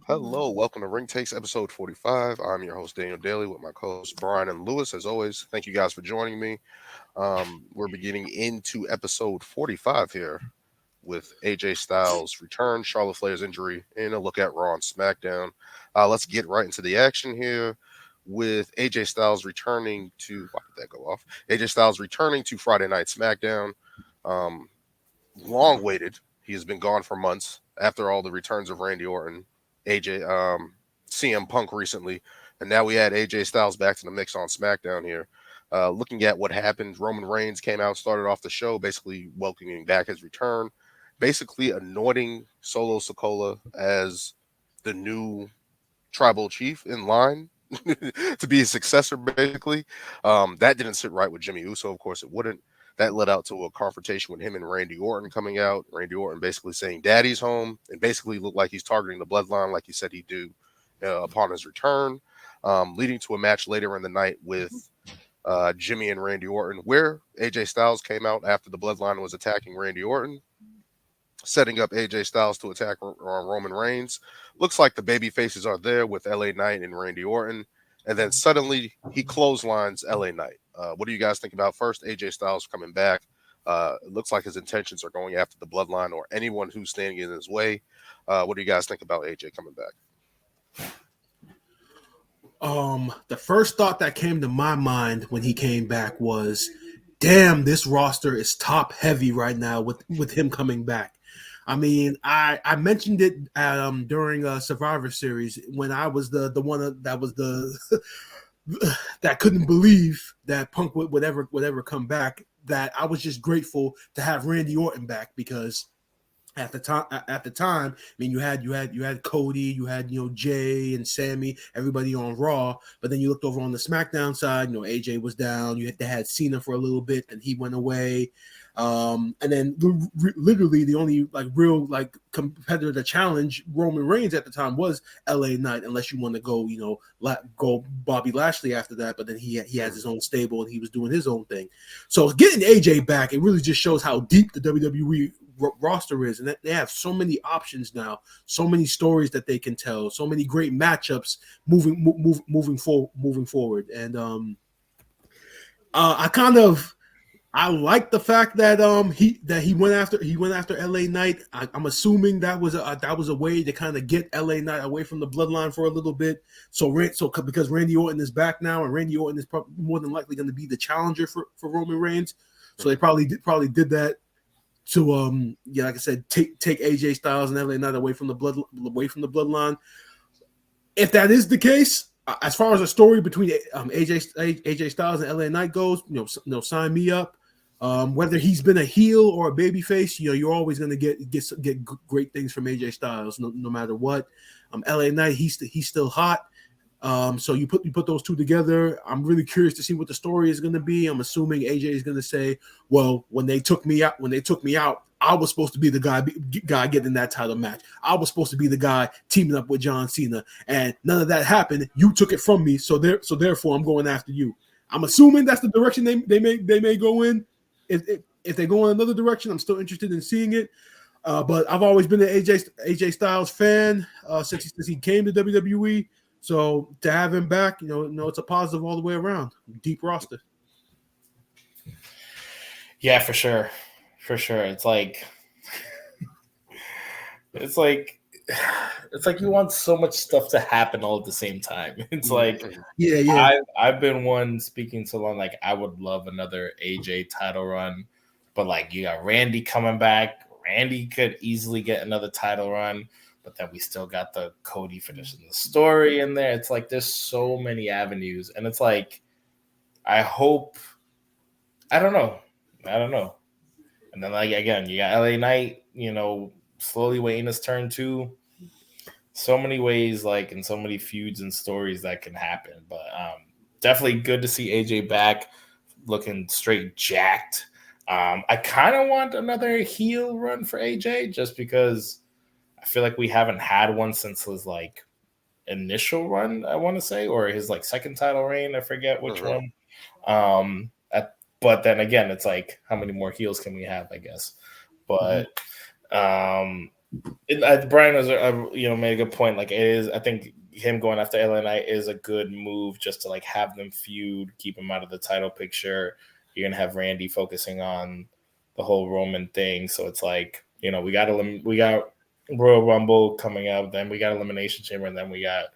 Hello, welcome to Ring Takes episode 45. I'm your host, Daniel Daly, with my co hosts, Brian and Lewis. As always, thank you guys for joining me. We're beginning into episode 45 here with AJ Styles' return, Charlotte Flair's injury, and a look at Raw and SmackDown. Let's get right into the action here with AJ Styles returning to. Why did that go off? AJ Styles returning to Friday Night SmackDown. Um, Long waited. He has been gone for months after all the returns of Randy Orton, AJ, CM Punk recently, and now we add AJ Styles back to the mix on SmackDown here. Looking at what happened, Roman Reigns came out, started off the show, basically welcoming back his return, basically anointing Solo Sokola as the new tribal chief in line to be his successor, basically. That didn't sit right with Jimmy Uso. Of course, it wouldn't. That led out to a confrontation with him and Randy Orton coming out. Randy Orton basically saying "Daddy's home" and basically looked like he's targeting the bloodline, like he said he'd do upon his return, leading to a match later in the night with Jimmy and Randy Orton, where AJ Styles came out after the bloodline was attacking Randy Orton, setting up AJ Styles to attack Roman Reigns. Looks like the baby faces are there with LA Knight and Randy Orton. And then suddenly he clotheslines LA Knight. What do you guys think about first AJ Styles coming back? It looks like his intentions are going after the bloodline or anyone who's standing in his way. What do you guys think about AJ coming back? The first thought that came to my mind when he came back was, damn, this roster is top heavy right now with him coming back. I mean, I mentioned it during Survivor Series when I was the one that was the that couldn't believe that Punk would ever come back. That I was just grateful to have Randy Orton back because at the time, I mean, you had Cody, you had Jay and Sammy, everybody on Raw, but then you looked over on the SmackDown side, AJ was down. They had Cena for a little bit, and he went away. And then literally the only real competitor to challenge Roman Reigns at the time was LA Knight, unless you want to go go Bobby Lashley after that. But then he has his own stable and he was doing his own thing. So getting AJ back, it really just shows how deep the WWE roster is, and they have so many options now, so many stories that they can tell, so many great matchups moving forward. And I like the fact that he went after LA Knight. I'm assuming that was a way to kind of get LA Knight away from the bloodline for a little bit. So because Randy Orton is back now, and Randy Orton is more than likely going to be the challenger for Roman Reigns. So they probably did that to like I said, take AJ Styles and LA Knight away from the bloodline. If that is the case, as far as a story between AJ Styles and LA Knight goes, sign me up. Whether he's been a heel or a babyface, you're always going to get great things from AJ Styles, no matter what. LA Knight, he's still hot. So you put those two together. I'm really curious to see what the story is going to be. I'm assuming AJ is going to say, "Well, when they took me out, I was supposed to be the guy getting that title match. I was supposed to be the guy teaming up with John Cena, and none of that happened. You took it from me, so therefore I'm going after you." I'm assuming that's the direction they may go in. If they go in another direction, I'm still interested in seeing it. But I've always been an AJ Styles fan since he came to WWE. So to have him back, it's a positive all the way around. Deep roster. Yeah, for sure. For sure. It's like you want so much stuff to happen all at the same time. It's like, yeah. I've been one speaking so long, like I would love another AJ title run, but you got Randy coming back. Randy could easily get another title run, but then we still got the Cody finishing the story in there. It's like there's so many avenues, and it's like I don't know. And then again, you got LA Knight, slowly waiting his turn too. So many ways, and so many feuds and stories that can happen. But definitely good to see AJ back, looking straight jacked. I kind of want another heel run for AJ just because I feel like we haven't had one since his initial run, I want to say, or his second title reign. I forget which one. But then again, it's how many more heels can we have, I guess. But Brian was, made a good point. Like it is, I think him going after LA Knight is a good move just to like have them feud, keep him out of the title picture. You're gonna have Randy focusing on the whole Roman thing, so it's like we got Royal Rumble coming up, then we got Elimination Chamber, and then we got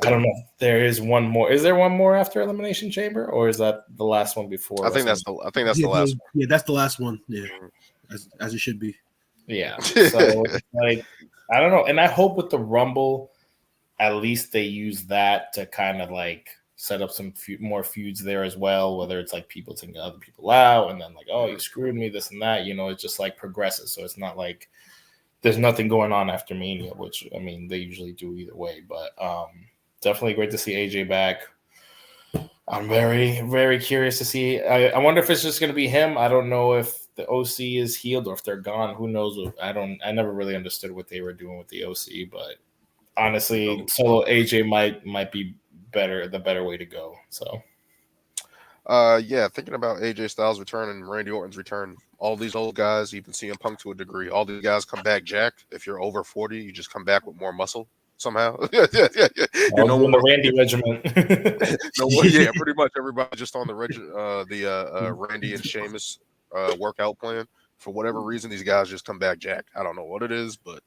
I don't know. There is one more. Is there one more after Elimination Chamber, or is that the last one before? I think that's the last one. Yeah, that's the last one. Yeah, Mhm. as it should be. Yeah. So like I don't know, and I hope with the Rumble, at least they use that to kind of like set up some more feuds there as well. Whether it's like people taking other people out, and then like, oh, you screwed me, this and that. It just like progresses. So it's not like there's nothing going on after Mania, which I mean they usually do either way. But definitely great to see AJ back. I'm very, very curious to see. I wonder if it's just going to be him. I don't know if the OC is healed or if they're gone. Who knows? I never really understood what they were doing with the OC, but honestly, solo AJ might be the better way to go. So, yeah, thinking about AJ Styles' return and Randy Orton's return, all these old guys, even CM Punk to a degree, all these guys come back jacked. If you're over 40, you just come back with more muscle somehow. Yeah. You're no doing the Randy regiment. No, yeah, pretty much everybody just on the Randy and Sheamus workout plan. For whatever reason, these guys just come back jacked. I don't know what it is, but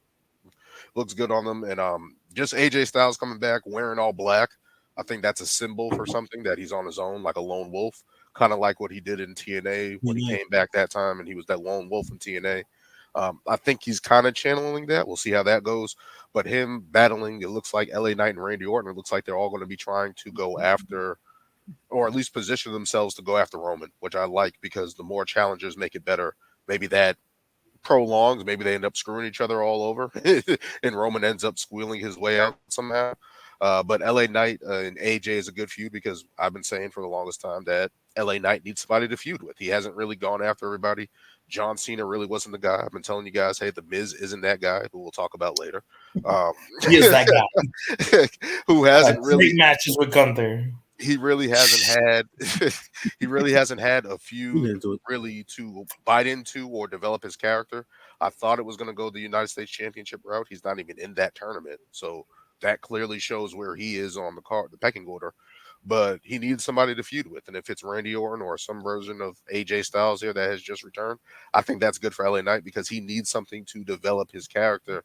looks good on them. And just AJ Styles coming back wearing all black. I think that's a symbol for something that he's on his own, like a lone wolf, kind of like what he did in TNA when he came back that time and he was that lone wolf in TNA. I think he's kind of channeling that. We'll see how that goes. But him battling, it looks like LA Knight and Randy Orton, it looks like they're all going to be trying to go after, or at least position themselves to go after Roman, which I like because the more challengers make it better. Maybe that prolongs. Maybe they end up screwing each other all over, and Roman ends up squealing his way out somehow. But LA Knight and AJ is a good feud because I've been saying for the longest time that LA Knight needs somebody to feud with. He hasn't really gone after everybody. John Cena really wasn't the guy. I've been telling you guys, hey, the Miz isn't that guy, who we'll talk about later. He is that guy. Who hasn't really great matches with Gunther. He really hasn't had he really hasn't had a feud really to bite into or develop his character. I thought it was going to go the United States Championship route. He's not even in that tournament, so that clearly shows where he is on the pecking order. But he needs somebody to feud with, and if it's Randy Orton or some version of AJ Styles here that has just returned, I think that's good for LA Knight because he needs something to develop his character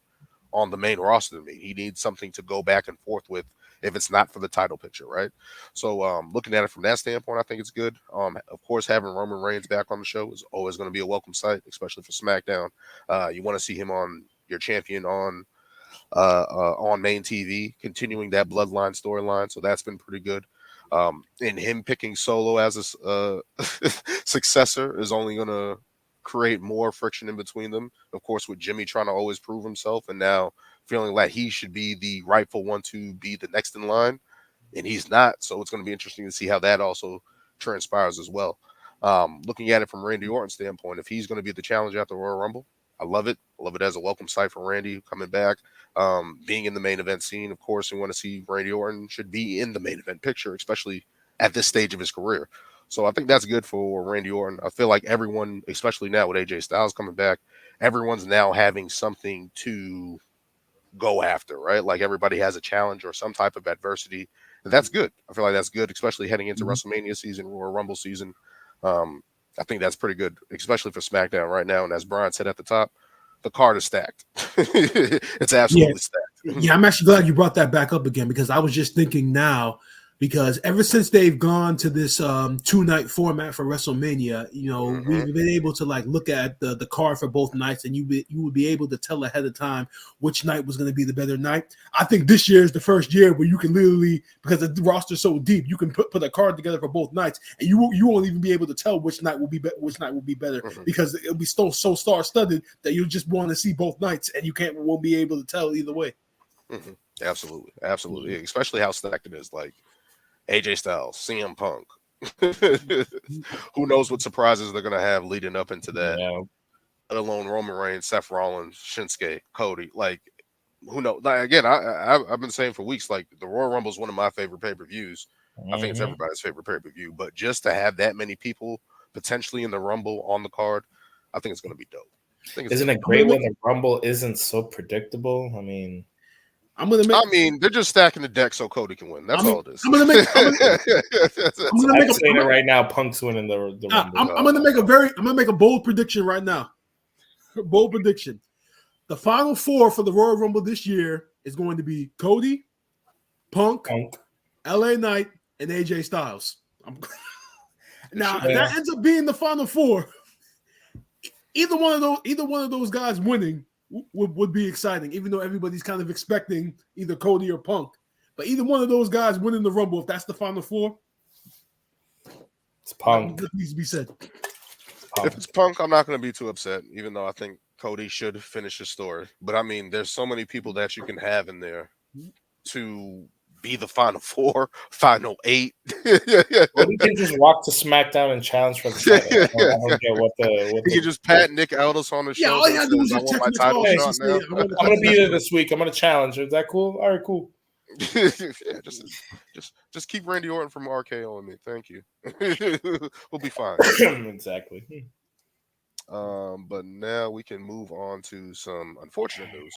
on the main roster to me. He needs something to go back and forth with if it's not for the title picture, right? So looking at it from that standpoint, I think it's good. Of course, having Roman Reigns back on the show is always going to be a welcome sight, especially for SmackDown. You want to see him on your champion on main TV, continuing that bloodline storyline. So that's been pretty good. And him picking Solo as a successor is only going to create more friction in between them. Of course, with Jimmy trying to always prove himself and now feeling like he should be the rightful one to be the next in line, and he's not. So it's going to be interesting to see how that also transpires as well. Looking at it from Randy Orton's standpoint, if he's going to be the challenger at the Royal Rumble, I love it. I love it as a welcome sight for Randy coming back, being in the main event scene. Of course, we want to see Randy Orton should be in the main event picture, especially at this stage of his career. So I think that's good for Randy Orton. I feel like everyone, especially now with AJ Styles coming back, everyone's now having something to go after, right? Like everybody has a challenge or some type of adversity. And that's good. I feel like that's good, especially heading into WrestleMania season or Rumble season. I think that's pretty good, especially for SmackDown right now. And as Brian said at the top, the card is stacked. It's absolutely stacked. Yeah, I'm actually glad you brought that back up again because I was just thinking now, because ever since they've gone to this 2-night format for WrestleMania, we've been able to like look at the card for both nights, and you would be able to tell ahead of time which night was going to be the better night. I think this year is the first year where you can literally, because the roster's so deep, you can put a card together for both nights, and you won't even be able to tell which night will be better because it'll be so star studded that you'll just want to see both nights, and you won't be able to tell either way. Absolutely, especially how stacked it is. Like AJ Styles, CM Punk. Who knows what surprises they're going to have leading up into that? Yeah. Let alone Roman Reigns, Seth Rollins, Shinsuke, Cody. Like, who knows? Like, again, I've been saying for weeks, like the Royal Rumble is one of my favorite pay-per-views. I think it's everybody's favorite pay-per-view. But just to have that many people potentially in the Rumble on the card, I think it's going to be dope. think it's Isn't it I'm gonna great make. when the Rumble isn't so predictable? I mean, I'm gonna make. I mean, they're just stacking the deck so Cody can win. That's I'm, all it is. I'm gonna make. I'm That's gonna all. make I'm a. saying it right now. Punk's winning the Rumble. I'm gonna make a very. I'm gonna make a bold prediction right now. Bold prediction. The final four for the Royal Rumble this year is going to be Cody, Punk, Punk. LA Knight, and AJ Styles. Now, should if be. that ends up being the final four, either one of those guys winning would be exciting. Even though everybody's kind of expecting either Cody or Punk, but either one of those guys winning the Rumble, if that's the final four, It's Punk. that needs to be said. If it's Punk, I'm not going to be too upset, even though I think Cody should finish his story. But I mean, there's so many people that you can have in there to be the final four, final eight. Well, he can just walk to SmackDown and challenge for the title. I don't get what He the. can just pat Nick Aldis on the Yeah, shoulder all you and gotta do says, is I just want text my Nick title Aldis shot and say, now. I'm gonna be there this week. I'm gonna challenge. Is that cool? All right, cool. Yeah, just keep Randy Orton from RKO on me. Thank you. We'll be fine. Exactly. But now we can move on to some unfortunate news.